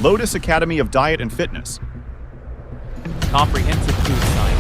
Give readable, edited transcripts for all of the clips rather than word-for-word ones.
Lotus Academy of Diet and Fitness. Comprehensive food science.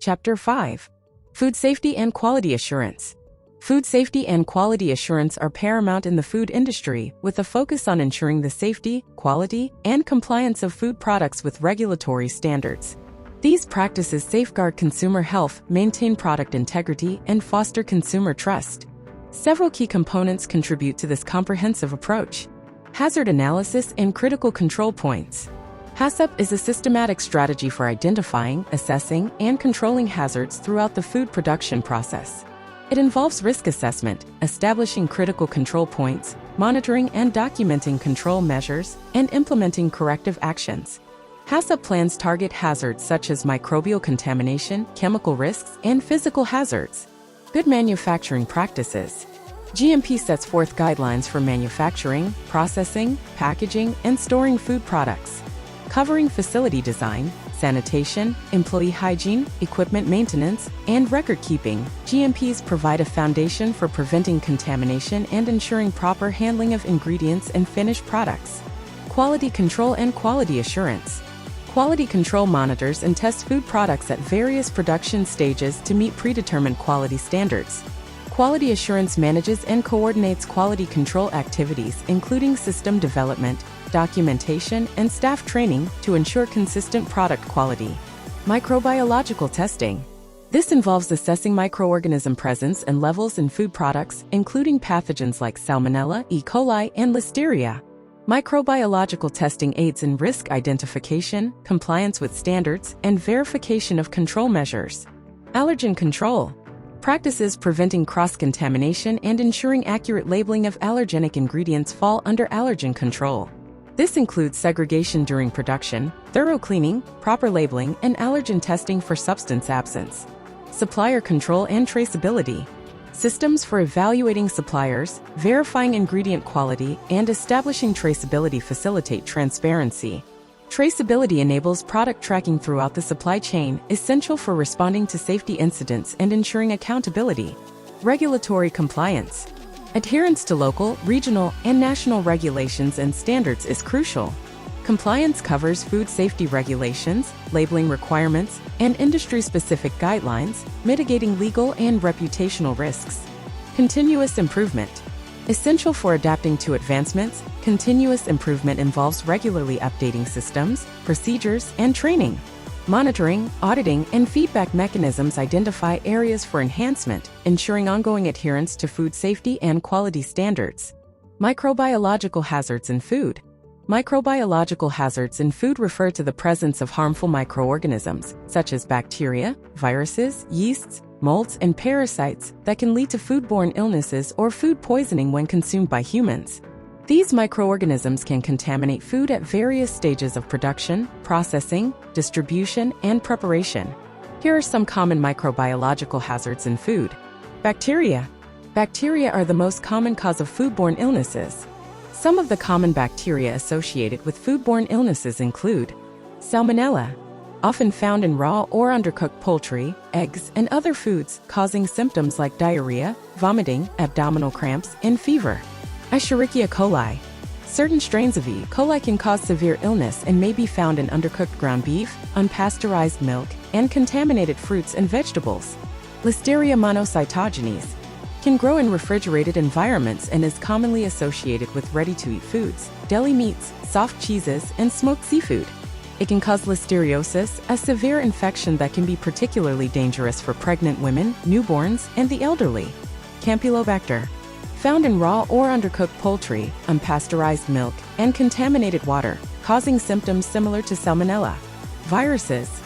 Chapter 5. Food Safety and Quality Assurance. Food safety and quality assurance are paramount in the food industry, with a focus on ensuring the safety, quality, and compliance of food products with regulatory standards. These practices safeguard consumer health, maintain product integrity, and foster consumer trust. Several key components contribute to this comprehensive approach. Hazard analysis and critical control points. HACCP is a systematic strategy for identifying, assessing, and controlling hazards throughout the food production process. It involves risk assessment, establishing critical control points, monitoring and documenting control measures, and implementing corrective actions. HACCP plans target hazards such as microbial contamination, chemical risks, and physical hazards. Good manufacturing practices. GMP sets forth guidelines for manufacturing, processing, packaging, and storing food products. Covering facility design, sanitation, employee hygiene, equipment maintenance, and record-keeping, GMPs provide a foundation for preventing contamination and ensuring proper handling of ingredients and finished products. Quality control and quality assurance. Quality control monitors and tests food products at various production stages to meet predetermined quality standards. Quality assurance manages and coordinates quality control activities, including system development, documentation, and staff training to ensure consistent product quality. Microbiological testing. This involves assessing microorganism presence and levels in food products, including pathogens like Salmonella, E. coli, and Listeria. Microbiological testing aids in risk identification, compliance with standards, and verification of control measures. Allergen control. Practices preventing cross-contamination and ensuring accurate labeling of allergenic ingredients fall under allergen control. This includes segregation during production, thorough cleaning, proper labeling, and allergen testing for substance absence. Supplier control and traceability. Systems for evaluating suppliers, verifying ingredient quality, and establishing traceability facilitate transparency. Traceability enables product tracking throughout the supply chain, essential for responding to safety incidents and ensuring accountability. Regulatory compliance. Adherence to local, regional, and national regulations and standards is crucial. Compliance covers food safety regulations, labeling requirements, and industry-specific guidelines, mitigating legal and reputational risks. Continuous improvement. Essential for adapting to advancements, continuous improvement involves regularly updating systems, procedures, and training. Monitoring, auditing, and feedback mechanisms identify areas for enhancement, ensuring ongoing adherence to food safety and quality standards. Microbiological hazards in food. Microbiological hazards in food refer to the presence of harmful microorganisms, such as bacteria, viruses, yeasts, molds, and parasites that can lead to foodborne illnesses or food poisoning when consumed by humans. These microorganisms can contaminate food at various stages of production, processing, distribution, and preparation. Here are some common microbiological hazards in food. Bacteria. Bacteria are the most common cause of foodborne illnesses. Some of the common bacteria associated with foodborne illnesses include Salmonella, often found in raw or undercooked poultry, eggs, and other foods, causing symptoms like diarrhea, vomiting, abdominal cramps, and fever. Escherichia coli. Certain strains of E. coli can cause severe illness and may be found in undercooked ground beef, unpasteurized milk, and contaminated fruits and vegetables. Listeria monocytogenes can grow in refrigerated environments and is commonly associated with ready-to-eat foods, deli meats, soft cheeses, and smoked seafood. It can cause listeriosis, a severe infection that can be particularly dangerous for pregnant women, newborns, and the elderly. Campylobacter. Found in raw or undercooked poultry, unpasteurized milk, and contaminated water, causing symptoms similar to Salmonella. Viruses.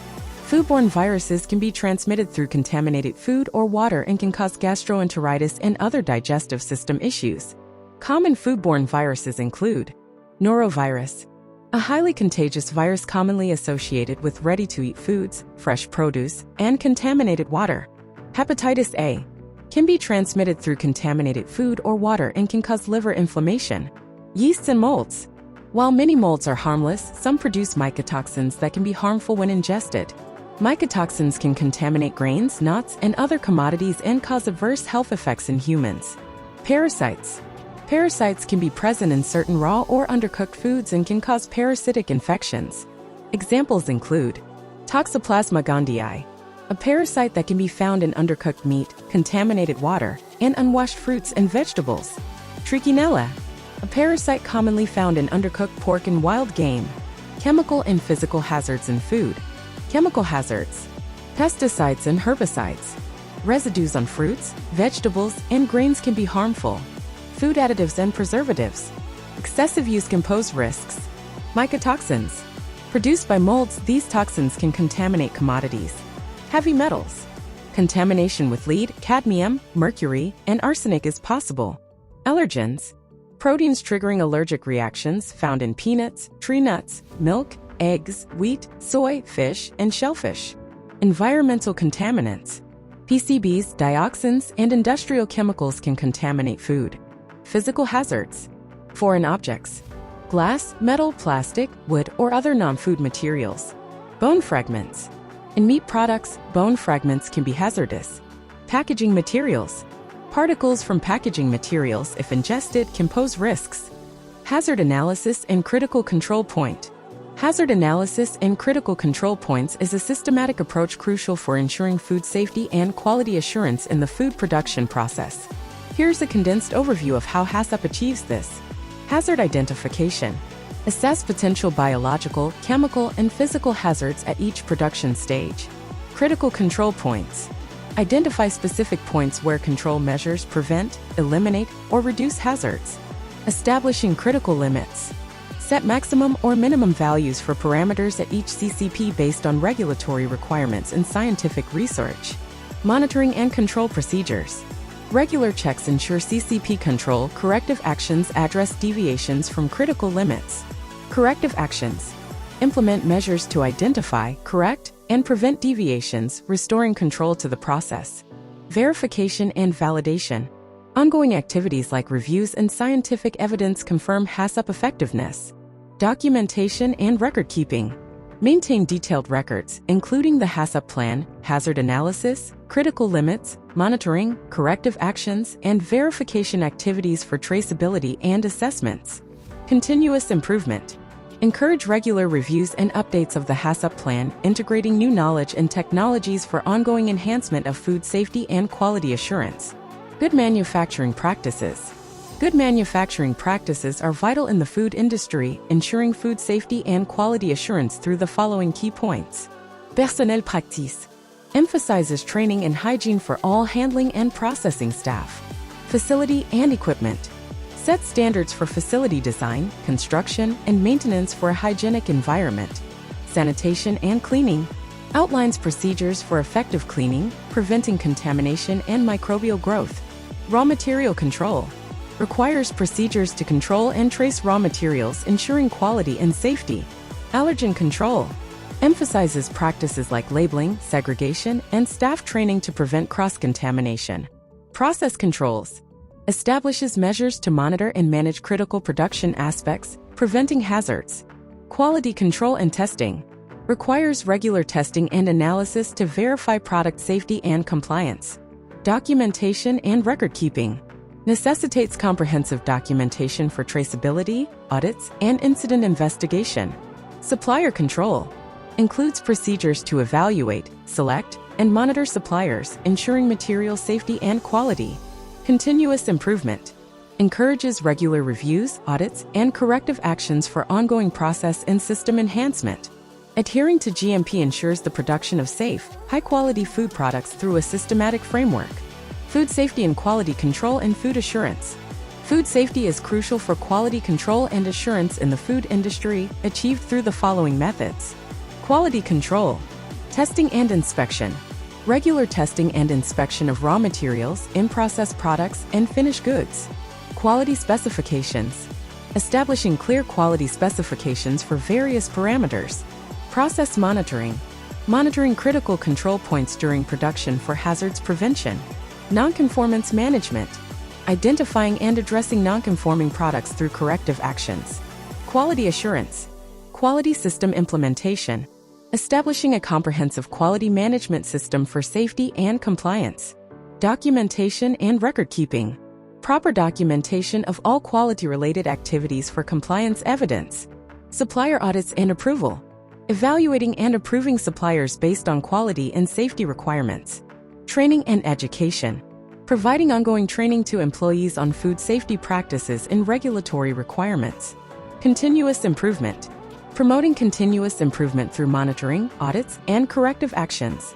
Foodborne viruses can be transmitted through contaminated food or water and can cause gastroenteritis and other digestive system issues. Common foodborne viruses include norovirus, a highly contagious virus commonly associated with ready-to-eat foods, fresh produce, and contaminated water. Hepatitis A can be transmitted through contaminated food or water and can cause liver inflammation. Yeasts and molds. While many molds are harmless, some produce mycotoxins that can be harmful when ingested. Mycotoxins can contaminate grains, nuts, and other commodities and cause adverse health effects in humans. Parasites. Parasites can be present in certain raw or undercooked foods and can cause parasitic infections. Examples include Toxoplasma gondii, a parasite that can be found in undercooked meat, contaminated water, and unwashed fruits and vegetables. Trichinella, a parasite commonly found in undercooked pork and wild game. Chemical and physical hazards in food. Chemical hazards. Pesticides and herbicides. Residues on fruits, vegetables, and grains can be harmful. Food additives and preservatives. Excessive use can pose risks. Mycotoxins. Produced by molds, these toxins can contaminate commodities. Heavy metals. Contamination with lead, cadmium, mercury, and arsenic is possible. Allergens. Proteins triggering allergic reactions found in peanuts, tree nuts, milk, eggs, wheat, soy, fish, and shellfish. Environmental contaminants. PCBs, dioxins, and industrial chemicals can contaminate food. Physical hazards. Foreign objects. Glass, metal, plastic, wood, or other non-food materials. Bone fragments. In meat products, bone fragments can be hazardous. Packaging materials. Particles from packaging materials, if ingested, can pose risks. Hazard analysis and critical control point. Hazard analysis and critical control points is a systematic approach crucial for ensuring food safety and quality assurance in the food production process. Here's a condensed overview of how HACCP achieves this. Hazard identification. Assess potential biological, chemical, and physical hazards at each production stage. Critical control points. Identify specific points where control measures prevent, eliminate, or reduce hazards. Establishing critical limits. Set maximum or minimum values for parameters at each CCP based on regulatory requirements and scientific research. Monitoring and control procedures. Regular checks ensure CCP control. Corrective actions address deviations from critical limits. Corrective actions. Implement measures to identify, correct, and prevent deviations, restoring control to the process. Verification and validation. Ongoing activities like reviews and scientific evidence confirm HACCP effectiveness. Documentation and record keeping. Maintain detailed records, including the HACCP plan, hazard analysis, critical limits, monitoring, corrective actions, and verification activities for traceability and assessments. Continuous improvement. Encourage regular reviews and updates of the HACCP plan, integrating new knowledge and technologies for ongoing enhancement of food safety and quality assurance. Good manufacturing practices. Good manufacturing practices are vital in the food industry, ensuring food safety and quality assurance through the following key points. Personnel practice. Emphasizes training and hygiene for all handling and processing staff. Facility and equipment. Sets standards for facility design, construction, and maintenance for a hygienic environment. Sanitation and cleaning. Outlines procedures for effective cleaning, preventing contamination and microbial growth. Raw material control. Requires procedures to control and trace raw materials, ensuring quality and safety. Allergen control. Emphasizes practices like labeling, segregation, and staff training to prevent cross-contamination. Process controls. Establishes measures to monitor and manage critical production aspects, preventing hazards. Quality control and testing. Requires regular testing and analysis to verify product safety and compliance. Documentation and record keeping. Necessitates comprehensive documentation for traceability, audits, and incident investigation. Supplier control. Includes procedures to evaluate, select, and monitor suppliers, ensuring material safety and quality. Continuous improvement. Encourages regular reviews, audits, and corrective actions for ongoing process and system enhancement. Adhering to GMP ensures the production of safe, high-quality food products through a systematic framework. Food safety and quality control and food assurance. Food safety is crucial for quality control and assurance in the food industry, achieved through the following methods. Quality control. Testing and inspection. Regular testing and inspection of raw materials, in-process products, and finished goods. Quality specifications. Establishing clear quality specifications for various parameters. Process monitoring. Monitoring critical control points during production for hazards prevention. Nonconformance management. Identifying and addressing nonconforming products through corrective actions. Quality assurance. Quality system implementation. establishing a comprehensive quality management system for safety and compliance. Documentation and record-keeping. Proper documentation of all quality-related activities for compliance evidence. Supplier audits and approval. Evaluating and approving suppliers based on quality and safety requirements. Training and education. Providing ongoing training to employees on food safety practices and regulatory requirements. Continuous improvement. Promoting continuous improvement through monitoring, audits, and corrective actions.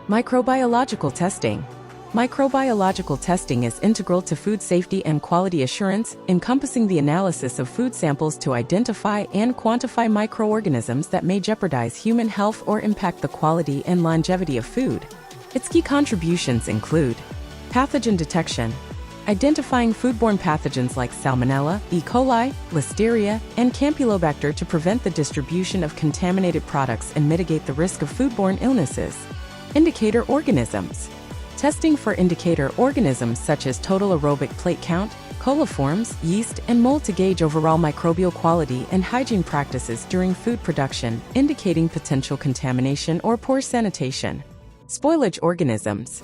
Microbiological testing. Microbiological testing is integral to food safety and quality assurance, encompassing the analysis of food samples to identify and quantify microorganisms that may jeopardize human health or impact the quality and longevity of food. Its key contributions include pathogen detection, identifying foodborne pathogens like Salmonella, E. coli, Listeria, and Campylobacter to prevent the distribution of contaminated products and mitigate the risk of foodborne illnesses. Indicator organisms. Testing for indicator organisms such as total aerobic plate count, coliforms, yeast, and mold to gauge overall microbial quality and hygiene practices during food production, indicating potential contamination or poor sanitation. Spoilage organisms.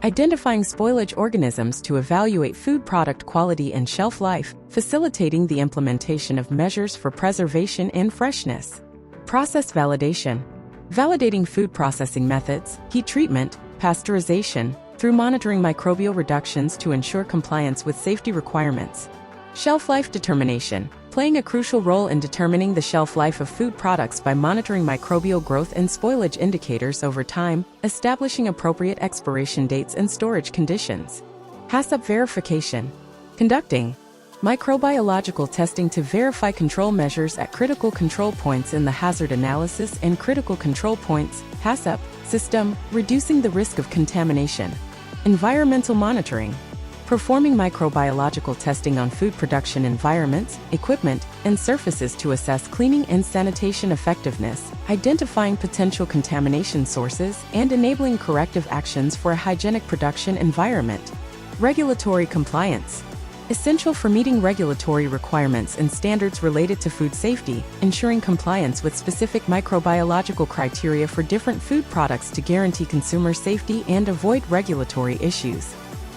Identifying spoilage organisms to evaluate food product quality and shelf life, facilitating the implementation of measures for preservation and freshness. Process validation. Validating food processing methods, heat treatment, pasteurization, through monitoring microbial reductions to ensure compliance with safety requirements. Shelf life determination. Playing a crucial role in determining the shelf life of food products by monitoring microbial growth and spoilage indicators over time, establishing appropriate expiration dates and storage conditions. HACCP verification. Conducting microbiological testing to verify control measures at critical control points in the hazard analysis and critical control points (HACCP) system, reducing the risk of contamination. Environmental monitoring. Performing microbiological testing on food production environments, equipment, and surfaces to assess cleaning and sanitation effectiveness, identifying potential contamination sources, and enabling corrective actions for a hygienic production environment. Regulatory compliance. Essential for meeting regulatory requirements and standards related to food safety, ensuring compliance with specific microbiological criteria for different food products to guarantee consumer safety and avoid regulatory issues.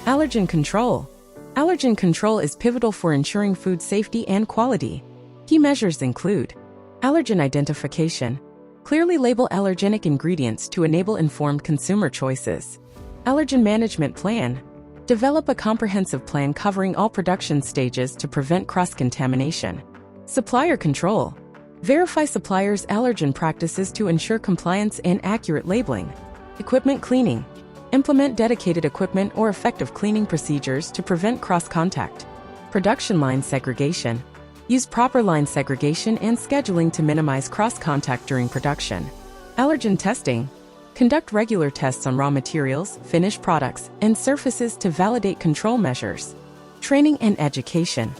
Allergen control. Allergen control is pivotal for ensuring food safety and quality. Key measures include allergen identification. Clearly label allergenic ingredients to enable informed consumer choices. Allergen management plan. Develop a comprehensive plan covering all production stages to prevent cross-contamination. Supplier control. Verify suppliers' allergen practices to ensure compliance and accurate labeling. Equipment cleaning. Implement dedicated equipment or effective cleaning procedures to prevent cross-contact. Production line segregation. Use proper line segregation and scheduling to minimize cross-contact during production. Allergen testing. Conduct regular tests on raw materials, finished products, and surfaces to validate control measures. Training and education.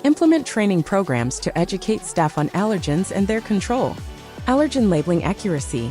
Implement training programs to educate staff on allergens and their control. Allergen labeling accuracy.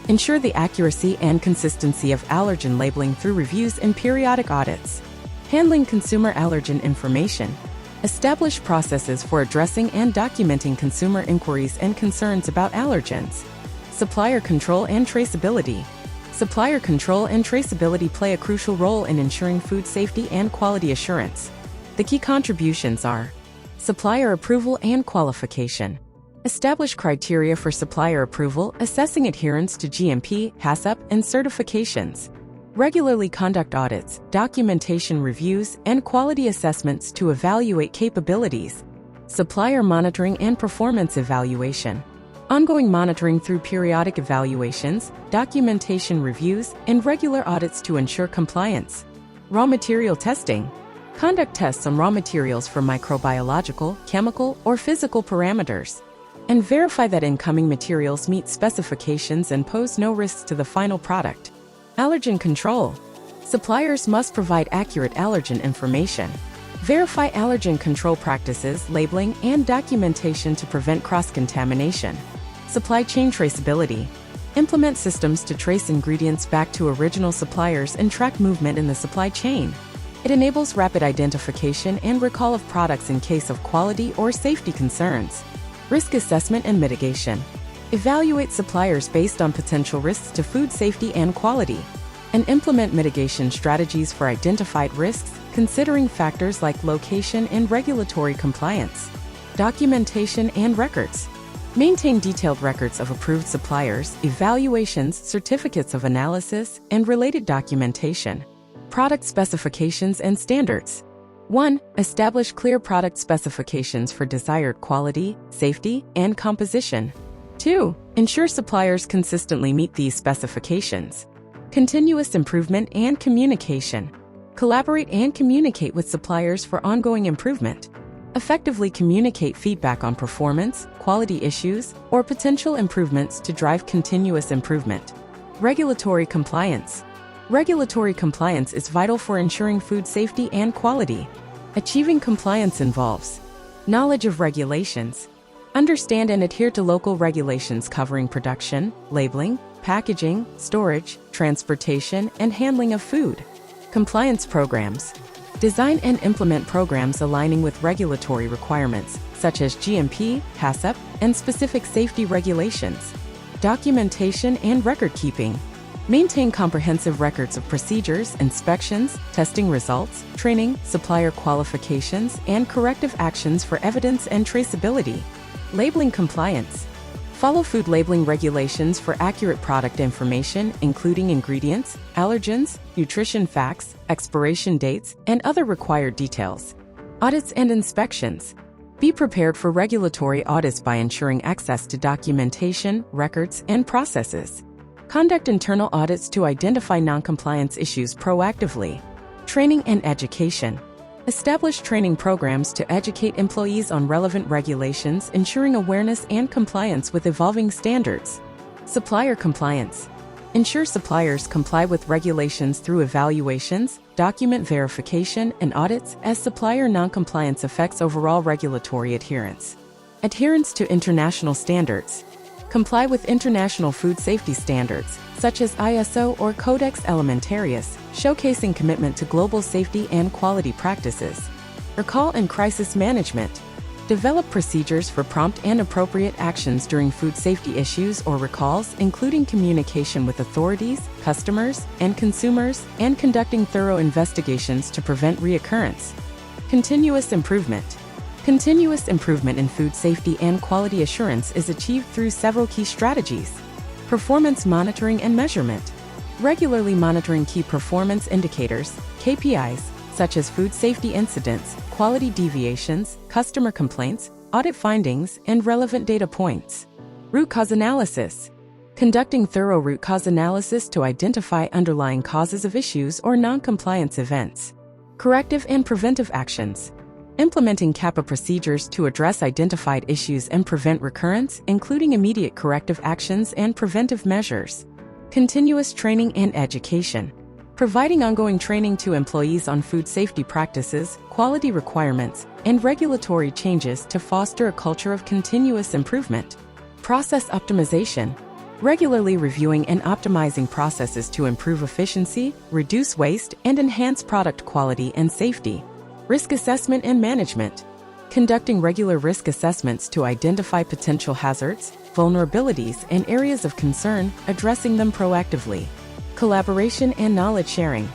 Ensure the accuracy and consistency of allergen labeling through reviews and periodic audits. Handling consumer allergen information. Establish processes for addressing and documenting consumer inquiries and concerns about allergens. Supplier control and traceability. Supplier control and traceability play a crucial role in ensuring food safety and quality assurance. The key contributions are supplier approval and qualification. Establish criteria for supplier approval, assessing adherence to GMP, HACCP, and certifications. Regularly conduct audits, documentation reviews, and quality assessments to evaluate capabilities. Supplier monitoring and performance evaluation. Ongoing monitoring through periodic evaluations, documentation reviews, and regular audits to ensure compliance. Raw material testing. Conduct tests on raw materials for microbiological, chemical, or physical parameters. And verify that incoming materials meet specifications and pose no risks to the final product. Allergen control. Suppliers must provide accurate allergen information. Verify allergen control practices, labeling, and documentation to prevent cross-contamination. Supply chain traceability. Implement systems to trace ingredients back to original suppliers and track movement in the supply chain. It enables rapid identification and recall of products in case of quality or safety concerns. Risk assessment and mitigation. Evaluate suppliers based on potential risks to food safety and quality, and implement mitigation strategies for identified risks, considering factors like location and regulatory compliance. Documentation and records. Maintain detailed records of approved suppliers, evaluations, certificates of analysis, and related documentation. Product specifications and standards. 1. Establish clear product specifications for desired quality, safety, and composition. 2. Ensure suppliers consistently meet these specifications. Continuous improvement and communication. Collaborate and communicate with suppliers for ongoing improvement. Effectively communicate feedback on performance, quality issues, or potential improvements to drive continuous improvement. Regulatory compliance. Regulatory compliance is vital for ensuring food safety and quality. Achieving compliance involves knowledge of regulations. Understand and adhere to local regulations covering production, labeling, packaging, storage, transportation, and handling of food. Compliance programs. Design and implement programs aligning with regulatory requirements, such as GMP, HACCP, and specific safety regulations. Documentation and record keeping. Maintain comprehensive records of procedures, inspections, testing results, training, supplier qualifications, and corrective actions for evidence and traceability. Labeling compliance. Follow food labeling regulations for accurate product information, including ingredients, allergens, nutrition facts, expiration dates, and other required details. Audits and inspections. Be prepared for regulatory audits by ensuring access to documentation, records, and processes. Conduct internal audits to identify non-compliance issues proactively. Training and education. Establish training programs to educate employees on relevant regulations, ensuring awareness and compliance with evolving standards. Supplier compliance. Ensure suppliers comply with regulations through evaluations, document verification, and audits as supplier non-compliance affects overall regulatory adherence. Adherence to international standards. Comply with international food safety standards, such as ISO or Codex Alimentarius, showcasing commitment to global safety and quality practices. Recall and crisis management. Develop procedures for prompt and appropriate actions during food safety issues or recalls, including communication with authorities, customers, and consumers, and conducting thorough investigations to prevent reoccurrence. Continuous improvement. Continuous improvement in food safety and quality assurance is achieved through several key strategies. Performance monitoring and measurement. Regularly monitoring key performance indicators, KPIs, such as food safety incidents, quality deviations, customer complaints, audit findings, and relevant data points. Root cause analysis. Conducting thorough root cause analysis to identify underlying causes of issues or non-compliance events. Corrective and preventive actions. Implementing CAPA procedures to address identified issues and prevent recurrence, including immediate corrective actions and preventive measures. Continuous training and education. Providing ongoing training to employees on food safety practices, quality requirements, and regulatory changes to foster a culture of continuous improvement. Process optimization. Regularly reviewing and optimizing processes to improve efficiency, reduce waste, and enhance product quality and safety. Risk assessment and management. Conducting regular risk assessments to identify potential hazards, vulnerabilities, and areas of concern, addressing them proactively. Collaboration and knowledge sharing.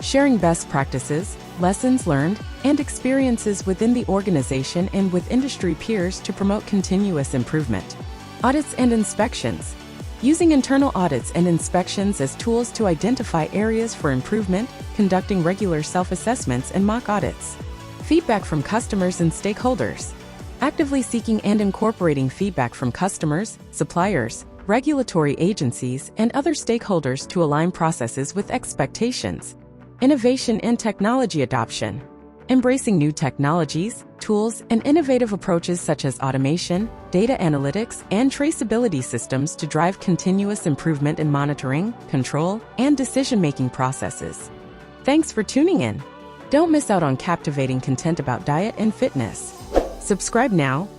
Sharing best practices, lessons learned, and experiences within the organization and with industry peers to promote continuous improvement. Audits and inspections. Using internal audits and inspections as tools to identify areas for improvement, conducting regular self-assessments and mock audits. Feedback from customers and stakeholders. Actively seeking and incorporating feedback from customers, suppliers, regulatory agencies, and other stakeholders to align processes with expectations. Innovation and technology adoption. Embracing new technologies, tools, and innovative approaches such as automation, data analytics, and traceability systems to drive continuous improvement in monitoring, control, and decision-making processes. Thanks for tuning in. Don't miss out on captivating content about diet and fitness. Subscribe now